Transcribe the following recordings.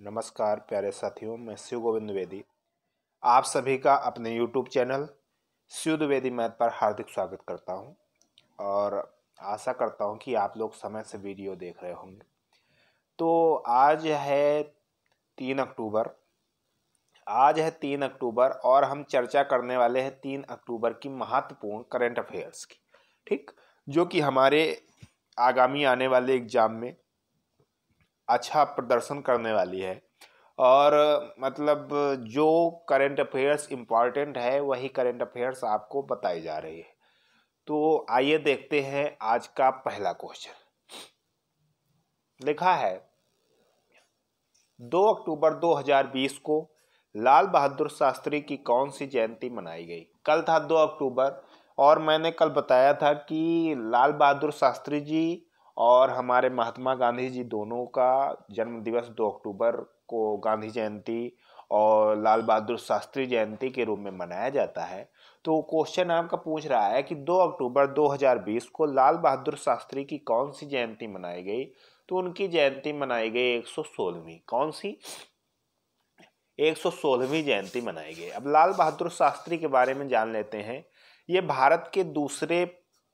नमस्कार प्यारे साथियों, मैं शिव गोविंद द्विवेदी आप सभी का अपने YouTube channel Shiv Dwivedi math पर हार्दिक स्वागत करता हूं और आशा करता हूं कि आप लोग समय से वीडियो देख रहे होंगे। तो आज है 3 अक्टूबर और हम चर्चा करने वाले हैं 3 अक्टूबर की महत्वपूर्ण करंट अफेयर्स की, ठीक, जो कि हमारे आगामी आने वाले एग्जाम में अच्छा प्रदर्शन करने वाली है। और मतलब जो करंट अफेयर्स इम्पॉर्टेंट है वही करंट अफेयर्स आपको बताई जा रही है। तो आइए देखते हैं आज का पहला क्वेश्चन। लिखा है 2 अक्टूबर 2020 को लाल बहादुर शास्त्री की कौन सी जयंती मनाई गई। कल था 2 अक्टूबर और मैंने कल बताया था कि लाल बहादुर शास्त्री जी और हमारे महात्मा गांधी जी दोनों का जन्म दिवस 2 अक्टूबर को गांधी जयंती और लाल बहादुर शास्त्री जयंती के रूप में मनाया जाता है। तो क्वेश्चन आपका पूछ रहा है कि 2 अक्टूबर 2020 को लाल बहादुर शास्त्री की कौन सी जयंती मनाई गई। तो उनकी जयंती मनाई गई 116वीं। कौन सी? 116वीं जयंती मनाई गई। अब लाल बहादुर शास्त्री के बारे में जान लेते हैं। ये भारत के दूसरे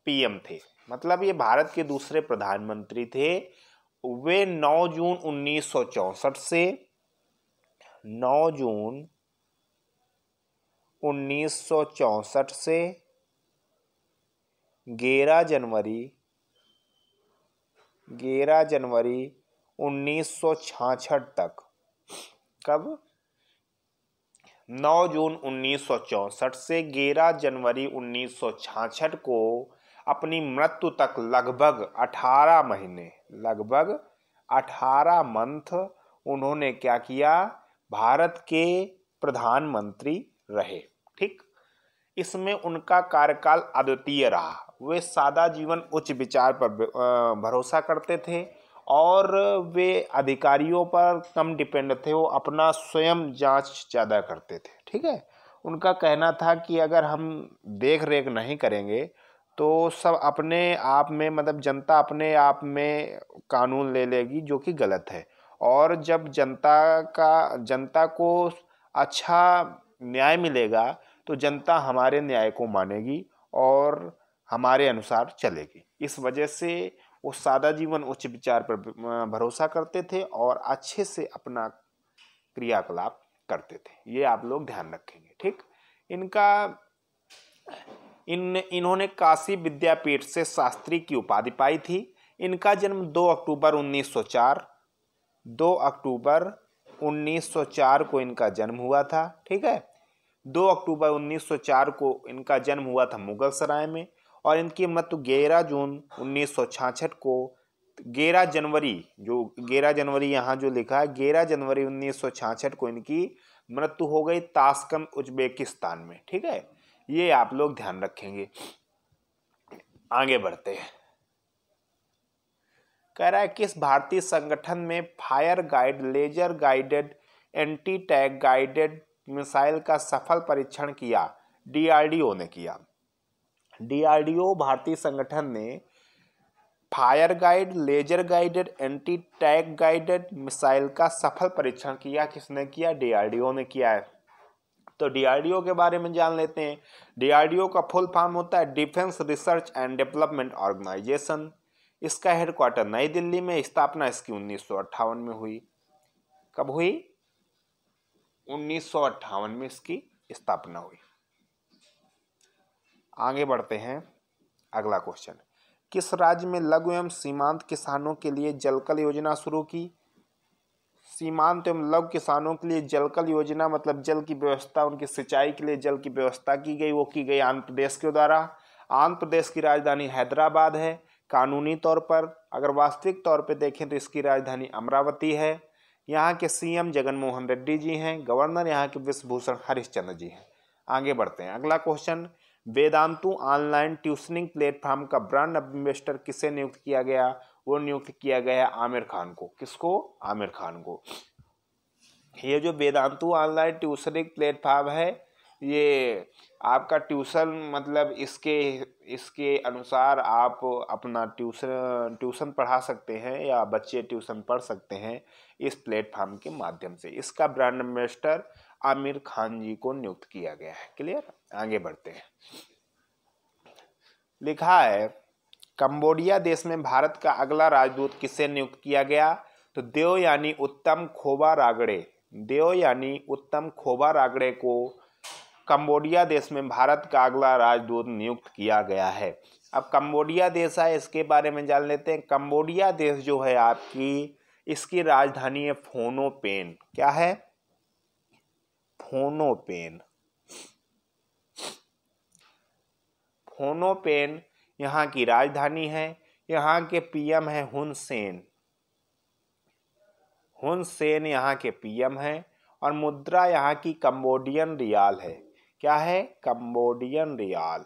पीएम थे, मतलब ये भारत के दूसरे प्रधानमंत्री थे। वे 9 जून 1964 से 9 जून 1964 से 11 जनवरी 1966 तक। कब? 9 जून 1964 से 11 जनवरी 1966 को अपनी मृत्यु तक लगभग 18 महीने, लगभग 18 मंथ उन्होंने क्या किया? भारत के प्रधानमंत्री रहे। ठीक, इसमें उनका कार्यकाल अद्वितीय रहा। वे सादा जीवन उच्च विचार पर भरोसा करते थे और वे अधिकारियों पर कम डिपेंड थे। वो अपना स्वयं जांच ज़्यादा करते थे। ठीक है, उनका कहना था कि अगर हम देख रेख नहीं करेंगे तो सब अपने आप में, मतलब जनता अपने आप में कानून ले लेगी, जो कि गलत है। और जब जनता को अच्छा न्याय मिलेगा तो जनता हमारे न्याय को मानेगी और हमारे अनुसार चलेगी। इस वजह से वो सादा जीवन उच्च विचार पर भरोसा करते थे और अच्छे से अपना क्रियाकलाप करते थे। ये आप लोग ध्यान रखेंगे। ठीक, इन्होंने काशी विद्यापीठ से शास्त्री की उपाधि पाई थी। इनका जन्म 2 अक्टूबर 1904 को इनका जन्म हुआ था। ठीक है, 2 अक्टूबर 1904 को इनका जन्म हुआ था मुगल सराय में और इनकी मृत्यु 11 जून 1966 को 11 जनवरी, जो 11 जनवरी यहाँ जो लिखा है, 11 जनवरी 1966 को इनकी मृत्यु हो गई ताशकंद उज्बेकिस्तान में। ठीक है, ये आप लोग ध्यान रखेंगे। आगे बढ़ते हैं। कह रहा है किस भारतीय संगठन में fire guide laser guided anti tank guided missile का सफल परीक्षण किया? डीआरडीओ ने किया। डीआरडीओ भारतीय संगठन ने fire guide laser guided anti tank guided missile का सफल परीक्षण किया। किसने किया? डीआरडीओ ने किया है। तो डीआरडीओ के बारे में जान लेते हैं। डीआरडीओ का फुल फॉर्म होता है defence research and development organisation. इसका हेडक्वार्टर नई दिल्ली में। स्थापना इसकी 1958 में हुई। कब हुई? 1958 में इसकी स्थापना हुई। आगे बढ़ते हैं। अगला क्वेश्चन, किस राज्य में लघु एवं सीमांत किसानों के लिए जलकल योजना शुरू की? सीमांत एवं लघु किसानों के लिए जलकल योजना मतलब जल की व्यवस्था, उनकी सिंचाई के लिए जल की व्यवस्था की गई। वो की गई आंध्र प्रदेश के द्वारा। आंध्र प्रदेश की राजधानी हैदराबाद है कानूनी तौर पर। अगर वास्तविक तौर पे देखें तो इसकी राजधानी अमरावती है। यहाँ के सीएम जगनमोहन रेड्डी जी हैं। गवर्नर यहाँ के विश्वभूषण हरिश्चंद्र जी हैं। आगे बढ़ते हैं। अगला क्वेश्चन, वेदांतु ऑनलाइन ट्यूशनिंग प्लेटफॉर्म का ब्रांड एम्बेसडर किसे नियुक्त किया गया? वो नियुक्त किया गया आमिर खान को। किसको? आमिर खान को। ये जो वेदांतु ऑनलाइन ट्यूशनिंग प्लेटफॉर्म है, ये आपका ट्यूशन, मतलब इसके अनुसार आप अपना ट्यूशन पढ़ा सकते हैं या बच्चे ट्यूशन पढ़ सकते हैं। इस प्लेटफॉर्म के माध्यम से। इसका ब्रांड एम्बेसडर आमिर खान जी को नियुक्त किया गया है। क्लियर, आगे बढ़ते हैं। लिखा है कंबोडिया देश में भारत का अगला राजदूत किसे नियुक्त किया गया? तो देवयानी उत्तम खोबा रागड़े, देवयानी उत्तम खोबा रागड़े को कंबोडिया देश में भारत का अगला राजदूत नियुक्त किया गया है। अब कंबोडिया देश है, इसके बारे में जान लेते हैं। कंबोडिया देश जो है आपकी, इसकी राजधानी है फोनोपेन। क्या है? फोनोपेन। फोनोपेन यहाँ की राजधानी है। यहाँ के पीएम है हुन सेन। हुन सेन यहाँ के पीएम है और मुद्रा यहाँ की कंबोडियन रियाल है। क्या है? कंबोडियन रियाल।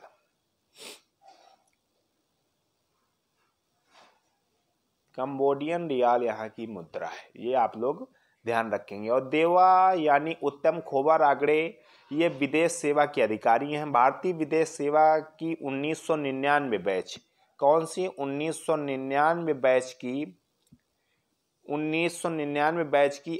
कंबोडियन रियाल यहाँ की मुद्रा है, ये आप लोग ध्यान रखेंगे। और देवा यानी उत्तम खोबा रागड़े ये विदेश सेवा के अधिकारी हैं। भारतीय विदेश सेवा की 1999 बैच, कौन सी? 1999 बैच की, 1999 बैच की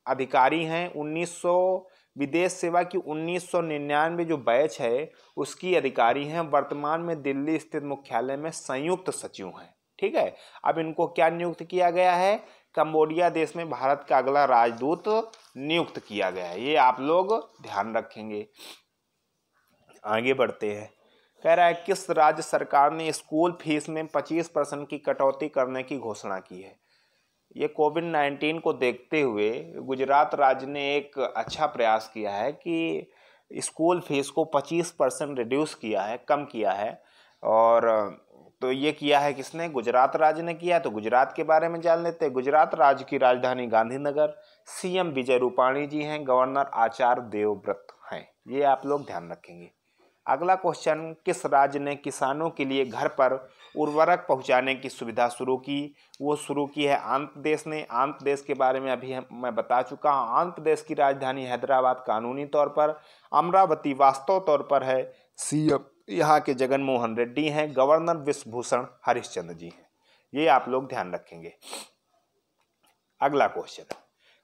अधिकारी हैं। 1900 विदेश सेवा की 1999 जो बैच है उसकी अधिकारी हैं। वर्तमान में दिल्ली स्थित मुख्यालय में संयुक्त सचिव हैं। ठीक है, अब इनको क्या नियुक्त किया गया है? कंबोडिया देश में भारत का अगला राजदूत नियुक्त किया गया है, ये आप लोग ध्यान रखेंगे। आगे बढ़ते हैं। कह रहा है किस राज्य सरकार ने स्कूल फीस में 25% की कटौती करने की घोषणा की है? ये कोविड-19 को देखते हुए गुजरात राज्य ने एक अच्छा प्रयास किया है कि स्कूल फीस को 25% रिड्यूस किया है, कम किया है। और तो ये किया है किसने? गुजरात राज्य ने किया। तो गुजरात के बारे में जान लेते हैं। गुजरात राज्य की राजधानी गांधीनगर, सीएम विजय रूपाणी जी हैं, गवर्नर आचार्य देवव्रत हैं, ये आप लोग ध्यान रखेंगे। अगला क्वेश्चन, किस राज्य ने किसानों के लिए घर पर उर्वरक पहुंचाने की सुविधा शुरू की? वो शुरू की है आंध्र प्रदेश ने। आंध्र प्रदेश के बारे में अभी मैं बता चुका हूँ। आंध्र प्रदेश की राजधानी हैदराबाद कानूनी तौर पर, अमरावती वास्तव तौर पर है। सीएम यहाँ के जगन मोहन रेड्डी हैं, गवर्नर विश्वभूषण हरिश्चंद्र जी हैं, ये आप लोग ध्यान रखेंगे। अगला क्वेश्चन,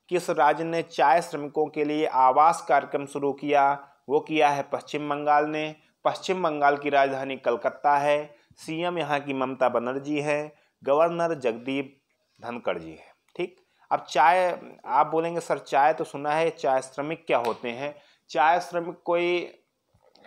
किस राज्य ने चाय श्रमिकों के लिए आवास कार्यक्रम शुरू किया? वो किया है पश्चिम बंगाल ने। पश्चिम बंगाल की राजधानी कलकत्ता है। सीएम यहाँ की ममता बनर्जी है, गवर्नर जगदीप धनखड़ जी है। ठीक, अब चाय, आप बोलेंगे सर चाय तो सुना है, चाय श्रमिक क्या होते हैं? चाय श्रमिक कोई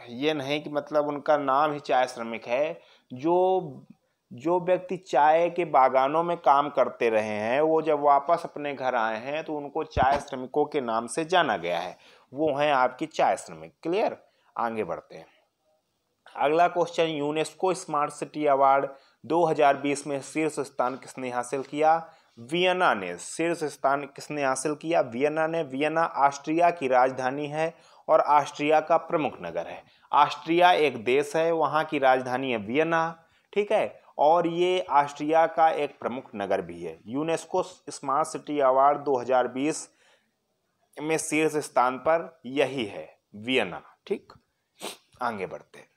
ये नहीं कि मतलब उनका नाम ही चाय श्रमिक है। जो व्यक्ति चाय के बागानों में काम करते रहे हैं, वो जब वापस अपने घर आए हैं तो उनको चाय श्रमिकों के नाम से जाना गया है, वो हैं आपकी चाय श्रमिक। क्लियर, आगे बढ़ते हैं। अगला question, UNESCO smart city award 2020 में शीर्ष स्थान किसने हासिल किया? वियना ने शीर्ष स्थान किसने हासिल किया? वियना ने। वियना ऑस्ट्रिया की राजधानी है और ऑस्ट्रिया का प्रमुख नगर है। ऑस्ट्रिया एक देश है, वहाँ की राजधानी है वियना। ठीक है, और ये ऑस्ट्रिया का एक प्रमुख नगर भी है। यूनेस्को स्मार्ट सिटी अवार्ड 2020 में शीर्ष स्थान पर यही है, वियना। ठीक, आगे बढ़ते हैं।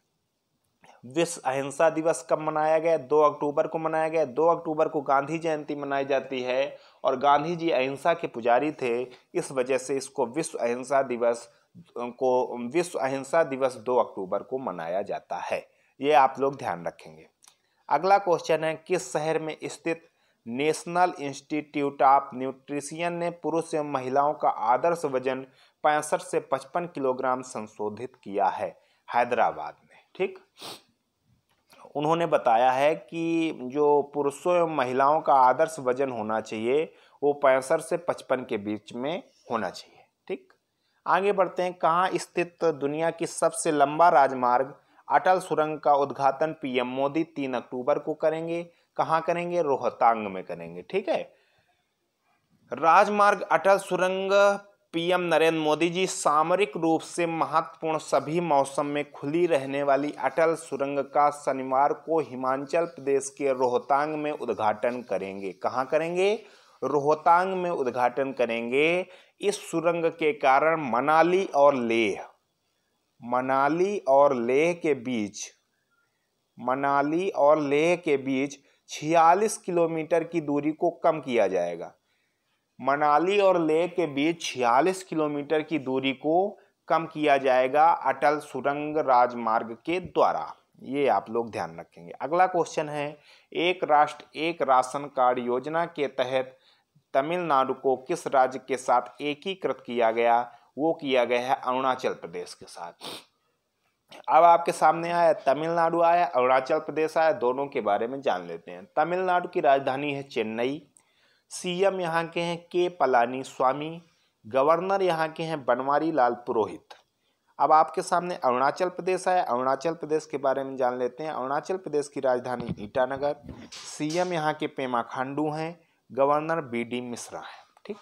विश्व अहिंसा दिवस कब मनाया गया? 2 अक्टूबर को मनाया गया। 2 अक्टूबर को गांधी जयंती मनाई जाती है और गांधी जी अहिंसा के पुजारी थे, इस वजह से इसको विश्व अहिंसा दिवस 2 अक्टूबर को मनाया जाता है, ये आप लोग ध्यान रखेंगे। अगला क्वेश्चन है, किस शहर में स्थित नेशनल इंस्टीट्यूट ऑफ न्यूट्रिशन ने पुरुष एवं महिलाओं का आदर्श वजन 65 से 55 किलोग्राम संशोधित किया है? हैदराबाद में। ठीक, उन्होंने बताया है कि जो पुरुषों एवं महिलाओं का आदर्श वजन होना चाहिए वो 65 से 55 के बीच में होना चाहिए। ठीक, आगे बढ़ते हैं। कहाँ स्थित दुनिया की सबसे लंबा राजमार्ग अटल सुरंग का उद्घाटन पीएम मोदी 3 अक्टूबर को करेंगे? कहाँ करेंगे? रोहतांग में करेंगे। ठीक है, राजमार्ग अटल सुरंग पीएम नरेंद्र मोदी जी सामरिक रूप से महत्वपूर्ण सभी मौसम में खुली रहने वाली अटल सुरंग का शनिवार को हिमाचल प्रदेश के रोहतांग में उद्घाटन करेंगे। कहाँ करेंगे? रोहतांग में उद्घाटन करेंगे। इस सुरंग के कारण मनाली और लेह के बीच 46 किलोमीटर की दूरी को कम किया जाएगा। मनाली और लेह के बीच 46 किलोमीटर की दूरी को कम किया जाएगा अटल सुरंग राजमार्ग के द्वारा। ये आप लोग ध्यान रखेंगे। अगला क्वेश्चन है, एक राष्ट्र एक राशन कार्ड योजना के तहत तमिलनाडु को किस राज्य के साथ एकीकृत किया गया? वो किया गया है अरुणाचल प्रदेश के साथ। अब आपके सामने आया तमिलनाडु आया, अरुणाचल प्रदेश आया, दोनों के बारे में जान लेते हैं। तमिलनाडु की राजधानी है चेन्नई, सीएम यहाँ के हैं के पलानी स्वामी, गवर्नर यहाँ के हैं बनवारी लाल पुरोहित। अब आपके सामने अरुणाचल प्रदेश आया, अरुणाचल प्रदेश के बारे में जान लेते हैं। अरुणाचल प्रदेश की राजधानी ईटानगर, सीएम यहाँ के पेमा खांडू हैं, गवर्नर बीडी मिश्रा है। ठीक,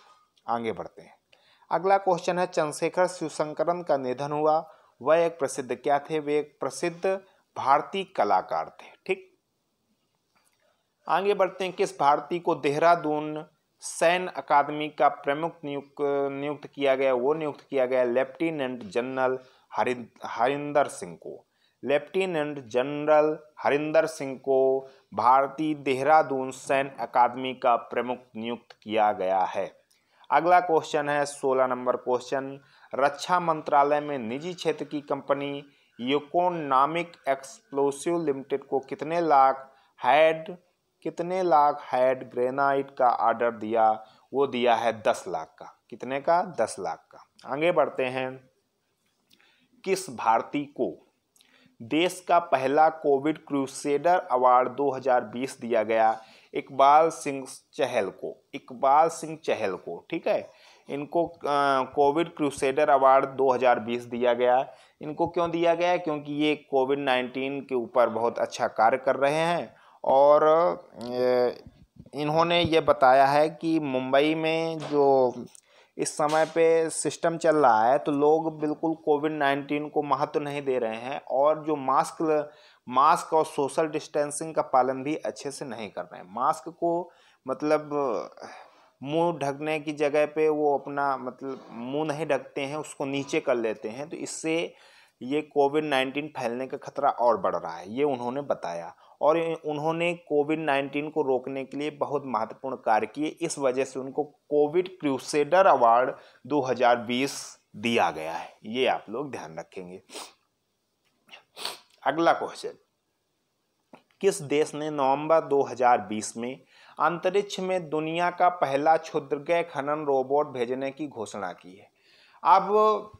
आगे बढ़ते हैं। अगला क्वेश्चन है, चंद्रशेखर शिवशंकरन का निधन हुआ। वह एक प्रसिद्ध क्या थे? वे एक प्रसिद्ध भारतीय कलाकार थे। ठीक, आगे बढ़ते हैं। किस भारतीय को देहरादून सैन्य अकादमी का प्रमुख नियुक्त किया गया? वो नियुक्त किया गया लेफ्टिनेंट जनरल हरिंदर सिंह को। लेफ्टिनेंट जनरल हरिंदर सिंह को भारतीय देहरादून सैन्य अकादमी का प्रमुख नियुक्त किया गया है। अगला क्वेश्चन है 16 नंबर क्वेश्चन, रक्षा मंत्रालय में निजी क्षेत्र की कंपनी इकोनॉमिक एक्सप्लोसिव लिमिटेड को कितने लाख हेड ग्रेनाइट का ऑर्डर दिया? वो दिया है 10 लाख का। कितने का? 10 लाख का। आगे बढ़ते हैं। किस भारतीय को देश का पहला कोविड क्रूसेडर अवार्ड 2020 दिया गया? इकबाल सिंह चहल को। ठीक है, इनको कोविड क्रूसेडर अवार्ड 2020 दिया गया। इनको क्यों दिया गया? क्योंकि ये कोविड-19 के ऊपर बहुत अच्छा कार्य कर रहे हैं और इन्होंने ये बताया है कि मुंबई में जो इस समय पे सिस्टम चल रहा है तो लोग बिल्कुल कोविड-19 को महत्व नहीं दे रहे हैं और जो मास्क और सोशल डिस्टेंसिंग का पालन भी अच्छे से नहीं कर रहे हैं। मास्क को मतलब मुंह ढकने की जगह पे वो अपना मतलब मुंह नहीं ढकते हैं, उसको नीचे कर लेते हैं, तो इससे ये कोविड-19 फैलने का खतरा और बढ़ रहा है, ये उन्होंने बताया। और उन्होंने कोविड-19 को रोकने के लिए बहुत महत्वपूर्ण कार्य किए, इस वजह से उनको कोविड क्रूसेडर अवार्ड 2020 दिया गया है। ये आप लोग ध्यान रखेंगे। अगला क्वेश्चन, किस देश ने नवंबर 2020 में अंतरिक्ष में दुनिया का पहला क्षुद्रग्रह खनन रोबोट भेजने की घोषणा की है? अब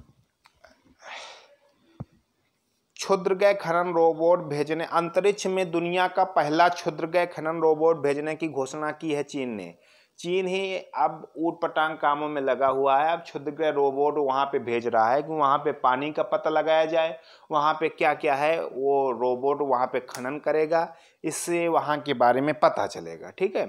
क्षुद्रग्रह खनन रोबोट भेजने, अंतरिक्ष में दुनिया का पहला क्षुद्रग्रह खनन रोबोट भेजने की घोषणा की है चीन ने। चीन ही अब ऊटपटांग कामों में लगा हुआ है। अब क्षुद्रग्रह रोबोट वहाँ पे भेज रहा है कि वहाँ पे पानी का पता लगाया जाए, वहाँ पे क्या क्या है, वो रोबोट वहाँ पे खनन करेगा, इससे वहाँ के बारे में पता चलेगा। ठीक है,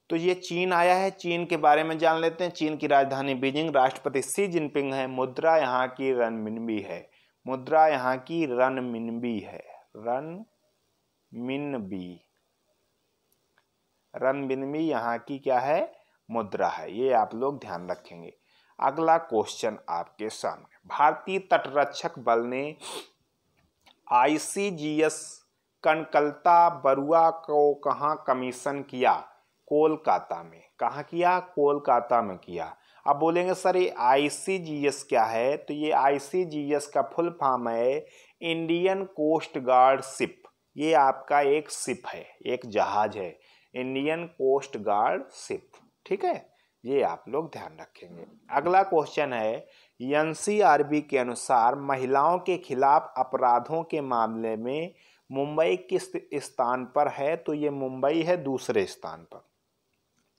तो ये चीन आया है, चीन के बारे में जान लेते हैं। चीन की राजधानी बीजिंग, राष्ट्रपति शी जिनपिंग है, मुद्रा यहाँ की रनमिनबी है। मुद्रा यहाँ की रनमिनबी है, रनमिनबी यहाँ की क्या है? मुद्रा है। ये आप लोग ध्यान रखेंगे। अगला क्वेश्चन आपके सामने, भारतीय तटरक्षक बल ने ICGS कनकलता बरुआ को कहाँ कमीशन किया? कोलकाता में। कहाँ किया? कोलकाता में किया। अब बोलेंगे सर ये ICGS क्या है? तो ये ICGS का फुल फॉर्म है इंडियन कोस्ट गार्ड शिप। ये आपका एक शिप है, एक जहाज है, इंडियन कोस्ट गार्ड शिप। ठीक है, ये आप लोग ध्यान रखेंगे। अगला क्वेश्चन है, NCRB के अनुसार महिलाओं के खिलाफ अपराधों के मामले में मुंबई किस स्थान पर है? तो ये मुंबई है दूसरे स्थान पर।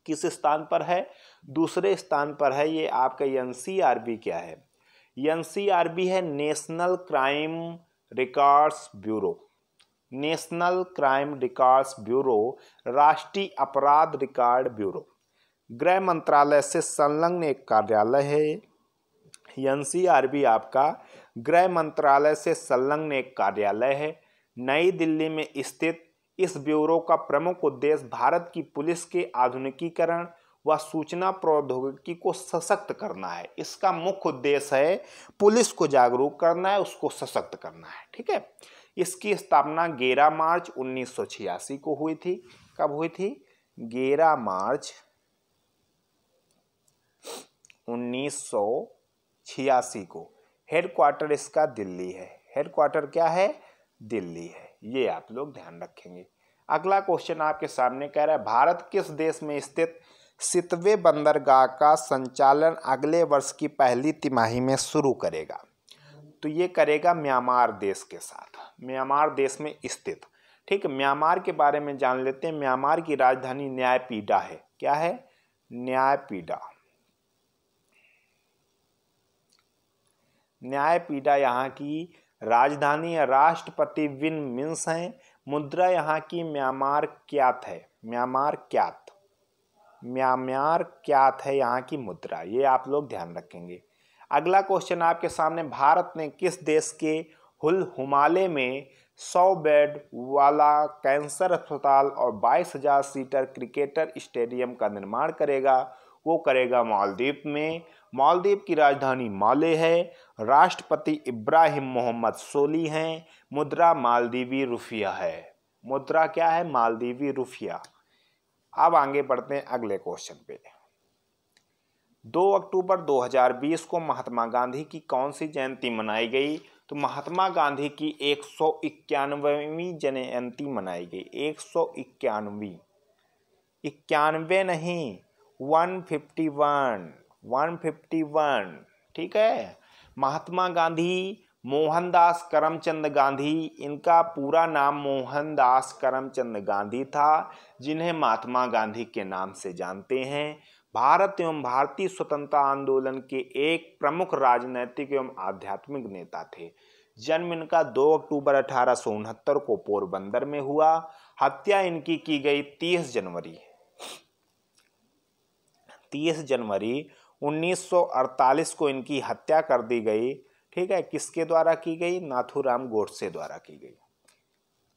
किस स्थान पर है? दूसरे स्थान पर है। ये आपका NCRB क्या है? NCRB है national crime records bureau. National crime records bureau राष्ट्रीय अपराध रिकॉर्ड ब्यूरो, गृह मंत्रालय से संलग्न एक कार्यालय है। NCRB आपका गृह मंत्रालय से संलग्न एक कार्यालय है। नई दिल्ली में स्थित इस ब्यूरो का प्रमुख उद्देश्य भारत की पुलिस के आधुनिकीकरण व सूचना प्रौद्योगिकी को सशक्त करना है। इसका मुख्य उद्देश्य है पुलिस को जागरूक करना है, उसको सशक्त करना है। ठीक है, इसकी स्थापना 11 मार्च 1986 को हुई थी। कब हुई थी? 11 मार्च 1986 को। हेडक्वार्टर इसका दिल्ली है। हेडक्वार्टर क्या है? दिल्ली है। ये आप लोग ध्यान रखेंगे। अगला क्वेश्चन आपके सामने कह रहा है भारत किस देश में स्थित सितवे बंदरगाह का संचालन अगले वर्ष की पहली तिमाही में शुरू करेगा? तो ये करेगा म्यांमार देश के साथ, म्यांमार देश में स्थित। ठीक है, म्यांमार के बारे में जान लेते हैं। म्यांमार की राजधानी न्यायपीडा है। क्या है? न्यायपीडा। न्यायपीडा यहाँ की राजधानी है। राष्ट्रपति विन मिंस हैं। मुद्रा यहाँ की म्यांमार क्यात है। म्यांमार क्यात, म्यांमार क्यात है यहाँ की मुद्रा। ये आप लोग ध्यान रखेंगे। अगला क्वेश्चन आपके सामने, भारत ने किस देश के हुल हुमाले में 100 बेड वाला कैंसर अस्पताल और 22,000 सीटर क्रिकेटर स्टेडियम का निर्माण करेगा? वो करेगा मालदीव में। मालदीव की राजधानी माले है। राष्ट्रपति इब्राहिम मोहम्मद सोली हैं। मुद्रा मालदीवी रुपया है। मुद्रा क्या है? मालदीवी रुपया। अब आगे बढ़ते हैं अगले क्वेश्चन पे। 2 अक्टूबर 2020 को महात्मा गांधी की कौन सी जयंती मनाई गई? तो महात्मा गांधी की 191वीं जयंती मनाई गई। 191, 91 नहीं, 151। ठीक है। महात्मा गांधी मोहनदास करमचंद गांधी, इनका पूरा नाम मोहनदास करमचंद गांधी था, जिन्हें महात्मा गांधी के नाम से जानते हैं। भारत एवं भारतीय स्वतंत्रता आंदोलन के एक प्रमुख राजनैतिक एवं आध्यात्मिक नेता थे। जन्म इनका 2 अक्टूबर 1869 को पोरबंदर में हुआ। हत्या इनकी की गई 30 जनवरी 1948 को इनकी हत्या कर दी गई। ठीक है, किसके द्वारा की गई? नाथूराम गोडसे द्वारा की गई।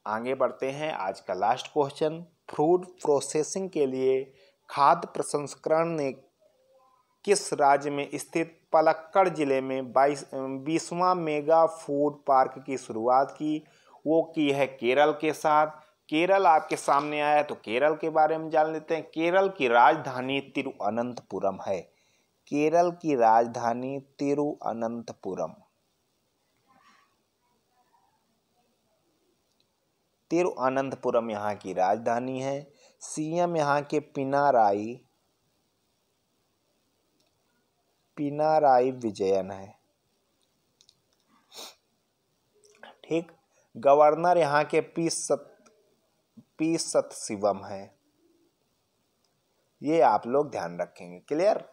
आगे बढ़ते हैं। आज का लास्ट क्वेश्चन, फूड प्रोसेसिंग के लिए खाद्य प्रसंस्करण ने किस राज्य में स्थित पलक्कड़ जिले में 20वां मेगा फूड पार्क की शुरुआत की? वो की है केरल के साथ। केरल आपके सामने आया, तो केरल के बारे में जान लेते हैं। केरल की राजधानी तिरुअनंतपुरम है। केरल की राजधानी तिरुअनंतपुरम। तिरुअनंतपुरम यहाँ की राजधानी है। सीएम यहाँ के पिनाराई विजयन है। ठीक। गवर्नर यहाँ के पी सतशिवम है। ये आप लोग ध्यान रखेंगे। क्लियर?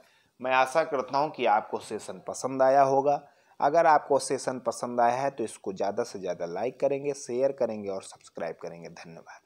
मैं आशा करता हूँ कि आपको सेशन पसंद आया होगा। अगर आपको सेशन पसंद आया है तो इसको ज़्यादा से ज़्यादा लाइक करेंगे, शेयर करेंगे और सब्सक्राइब करेंगे। धन्यवाद।